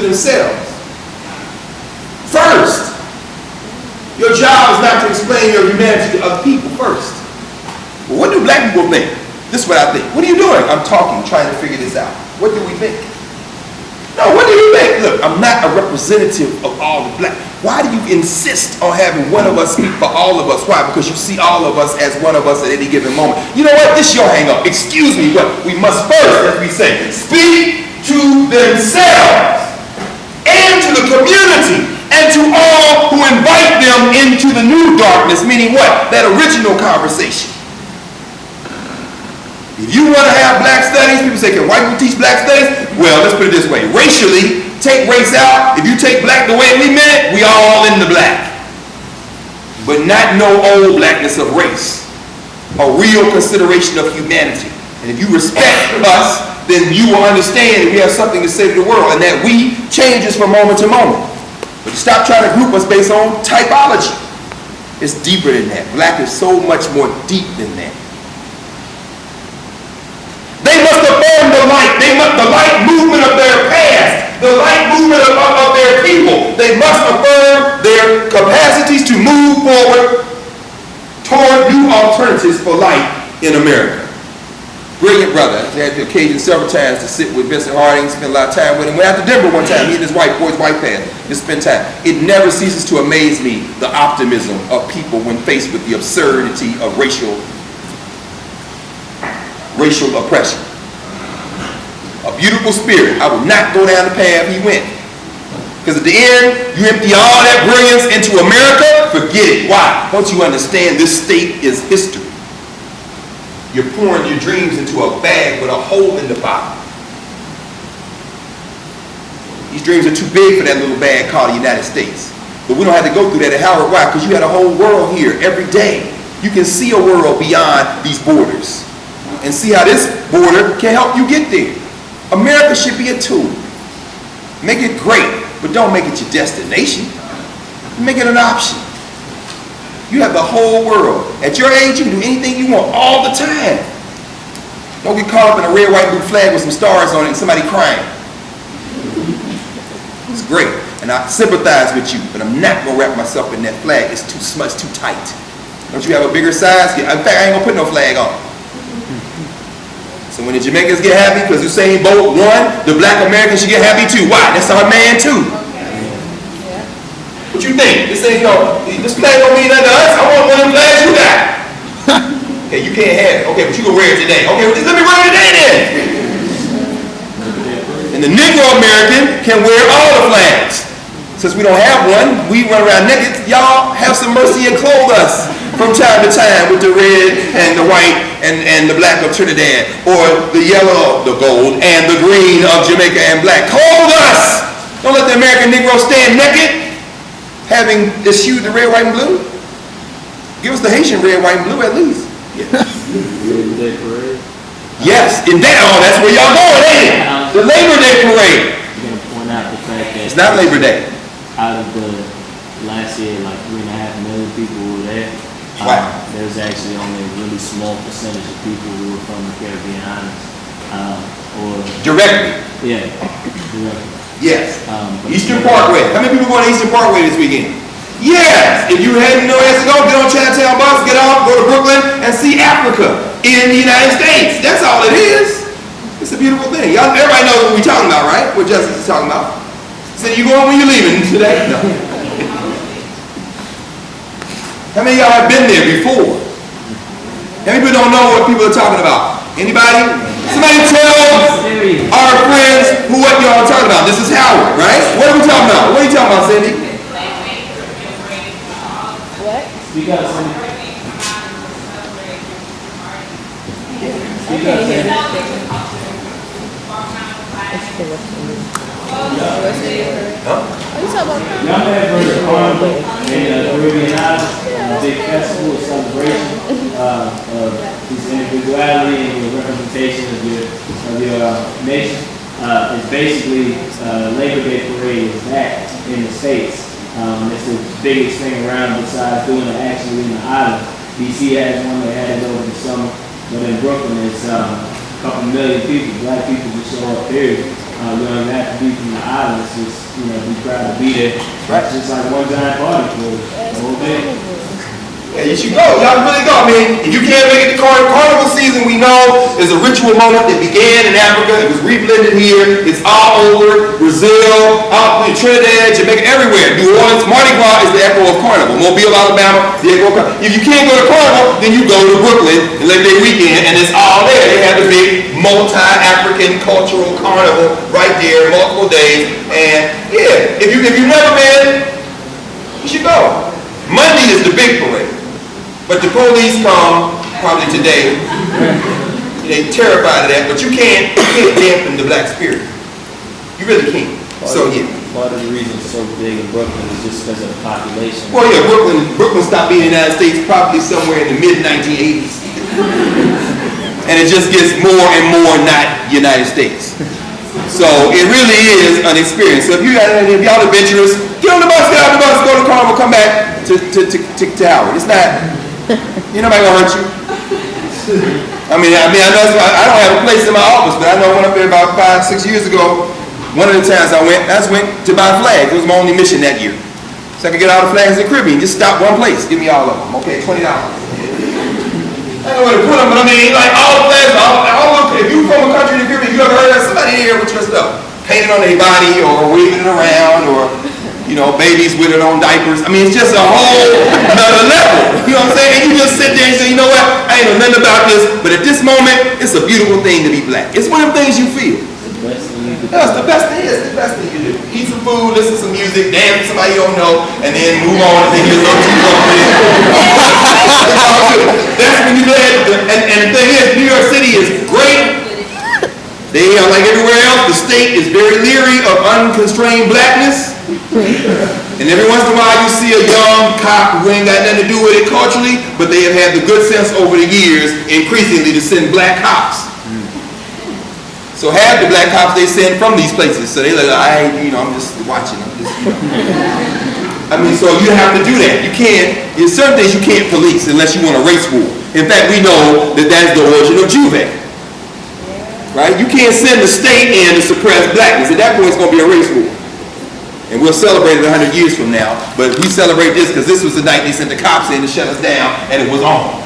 to themselves. First, your job is not to explain your humanity to other people first. Well, what do black people think? This is what I think. What are you doing? I'm talking, trying to figure this out. What do we think? No, what do you think? Look, I'm not a representative of all the black. Why do you insist on having one of us speak for all of us? Why? Because you see all of us as one of us at any given moment. You know what? This is your hang up. Excuse me, but we must first, as we say, speak to themselves and to the community and to all who invite them into the new darkness, meaning what? That original conversation. If you want to have black studies, people say, can white people teach black studies? Well, let's put it this way. Racially, take race out. If you take black the way we meant it, we all in the black. But not no old blackness of race. A real consideration of humanity. And if you respect us, then you will understand that we have something to say to the world and that we changes from moment to moment. But stop trying to group us based on typology. It's deeper than that. Black is so much more deep than that. They must affirm the light. The light movement of their past, the light movement of their people. They must affirm their capacities to move forward toward new alternatives for life in America. Brilliant brother. I had the occasion several times to sit with Vincent Harding, spend a lot of time with him. Went out to Denver one time, he and his wife, boy's wife passed, just spend time. It never ceases to amaze me, the optimism of people when faced with the absurdity of racial oppression. A beautiful spirit. I would not go down the path he went. Because at the end, you empty all that brilliance into America, forget it. Why? Don't you understand this state is history? You're pouring your dreams into a bag with a hole in the bottom. These dreams are too big for that little bag called the United States. But we don't have to go through that at Howard. Why? Because you had a whole world here every day. You can see a world beyond these borders and see how this border can help you get there. America should be a tool. Make it great, but don't make it your destination. Make it an option. You have the whole world. At your age, you can do anything you want all the time. Don't get caught up in a red, white, blue flag with some stars on it and somebody crying. It's great, and I sympathize with you, but I'm not going to wrap myself in that flag. It's too much, too tight. Don't you have a bigger size? In fact, I ain't going to put no flag on. So when the Jamaicans get happy because Usain Bolt won, the black Americans should get happy too. Why? That's our man too. What you think? This ain't, this flag don't mean nothing to us. I want one of them flags you got. Okay, you can't have it. Okay, but you can wear it today. Okay, well, just let me wear it today then. And the Negro American can wear all the flags. Since we don't have one, we run around naked. Y'all have some mercy and clothe us from time to time with the red and the white and the black of Trinidad, or the yellow, the gold, and the green of Jamaica and black. Clothe us! Don't let the American Negro stand naked, having eschewed the red, white, and blue. Give us the Haitian red, white, and blue at least. Yes. Labor Day parade. Yes, in that, that's where y'all going, ain't it? The Labor Day parade. I'm going to point out the fact that it's not Labor Day. Out of the last year, like 3.5 million people were there. Wow. There's actually only a really small percentage of people who are from the Caribbean islands. Directly. Yeah, directly. Yes. Eastern Parkway. How many people going to Eastern Parkway this weekend? Yes. If you hadn't know where to go, get on Chinatown bus, get off, go to Brooklyn, and see Africa in the United States. That's all it is. It's a beautiful thing. Everybody knows what we're talking about, right? What Justice is talking about. So you going when you're leaving today? No. How many of y'all have been there before? How many people don't know what people are talking about? Anybody? Somebody tell our friends what y'all are talking about. This is Howard, right? What are we talking about? What are you talking about, Cindy? What? Speak up, Cindy. Speak up, Cindy. Huh? Y'all may have heard of Carnival in the Caribbean islands, a big festival, a celebration of this individuality and your representation of your nation. It's basically Labor Day parade is that in the States. It's the biggest thing around besides doing it actually in the island. DC has one, they had it over the summer, but in Brooklyn it's a couple million people, black people just show up, period. You don't even have to be from the islands. Just, be proud to be there. Right. Just like one giant party for the whole day. Yeah, you should go. Y'all really go. I mean, if you can't make it to carnival season, we know is a ritual moment that began in Africa. It was reblended here. It's all over Brazil, out in Trinidad, Jamaica, everywhere. New Orleans, Mardi Gras is the echo of carnival. Mobile, Alabama, the echo of carnival. If you can't go to carnival, then you go to Brooklyn and Labor Day weekend, and it's all there. They have the big multi-African cultural carnival right there, multiple days. And yeah, if you've never been, you should go. Monday is the big parade. But the police come probably today. They terrified of that, but you can't dampen the black spirit. You really can't. So yeah. Part of the reason it's so big in Brooklyn is just because of the population. Well, yeah, Brooklyn stopped being the United States probably somewhere in the mid-1980s. And it just gets more and more not United States. So it really is an experience. So if y'all adventurous, get on the bus, go to Carnival, come back to Howard. It's not. Nobody gonna hurt you. I know I don't have a place in my office, but I know I went up there about 5-6 years ago. One of the times I just went to buy flags. It was my only mission that year. So I could get all the flags in the Caribbean. Just stop one place. Give me all of them. Okay, $20. I don't know where to put them, but like all the flags, if you from a country in the Caribbean, you ever heard of somebody here with your stuff painted on their body or waving it around or babies with it on diapers. It's just a whole another level. You know what I'm saying? And you just sit there and say, you know what? I ain't know nothing about this, but at this moment, it's a beautiful thing to be black. It's one of the things you feel. That's the best thing. It's the best thing you do. Eat some food, listen to some music, dance with somebody you don't know, and then move on and then get a little too long. That's when you glad. And the thing is, New York City is great. They are like everywhere else. The state is very leery of unconstrained blackness. And every once in a while you see a young cop who ain't got nothing to do with it culturally, but they have had the good sense over the years increasingly to send black cops. So half the black cops they send from these places. So they like, I'm just watching. So you have to do that. You can't, there's certain things you can't police unless you want a race war. In fact, we know that that's the origin of Juve. Right? You can't send the state in to suppress blackness. At that point, it's going to be a race war. And we'll celebrate it 100 years from now. But we celebrate this because this was the night they sent the cops in to shut us down, and it was on.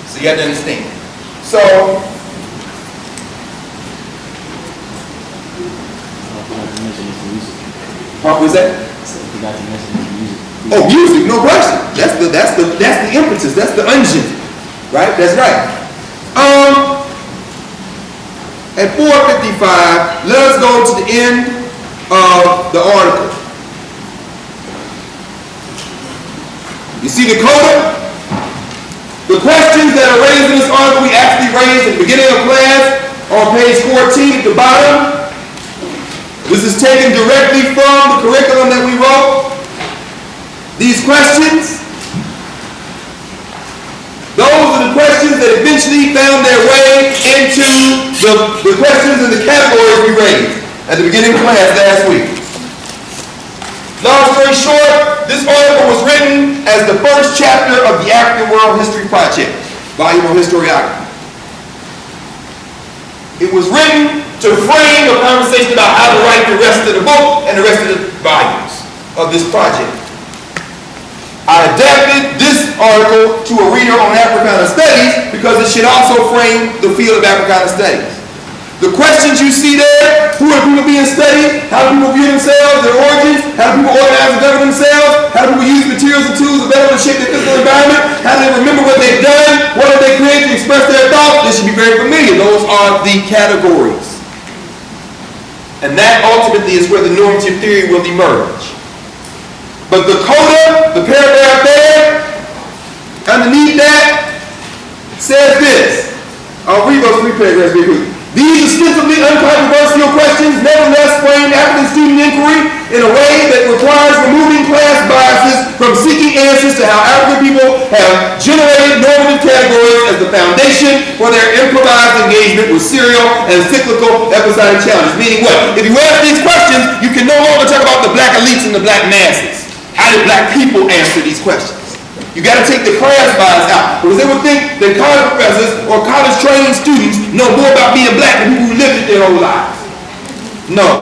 So you have to understand. So, what was that? Oh, music, no question. That's the impetus. That's the engine. Right? That's right. At 4:55, let us go to the end of the article. You see the coda? The questions that are raised in this article we actually raised at the beginning of class on page 14 at the bottom. This is taken directly from the curriculum that we wrote. These questions, those are the questions that eventually found their way into the questions and the categories we raised at the beginning of class last week. Long story short, this article was written as the first chapter of the African World History Project, volume on historiography. It was written to frame a conversation about how to write the rest of the book and the rest of the volumes of this project. I adapted this article to a reader on Africana Studies because it should also frame the field of Africana Studies. The questions you see there, who are people being studied, how do people view themselves, their origins, how do people organize and govern themselves, how do people use materials and tools available to shape their physical environment, how do they remember what they've done, what have they created to express their thoughts, this should be very familiar. Those are the categories. And that ultimately is where the normative theory will emerge. But the coda, the paragraph there, underneath that, says this. I'll read those three paragraphs very quickly. These ostensibly uncontroversial questions nevertheless frame African student inquiry in a way that requires removing class biases from seeking answers to how African people have generated normative categories as the foundation for their improvised engagement with serial and cyclical episodic challenges. Meaning what? If you ask these questions, you can no longer talk about the black elites and the black masses. How did black people answer these questions? You got to take the class bias out, because they would think that college professors or college trained students know more about being black than people who lived it their whole lives. No.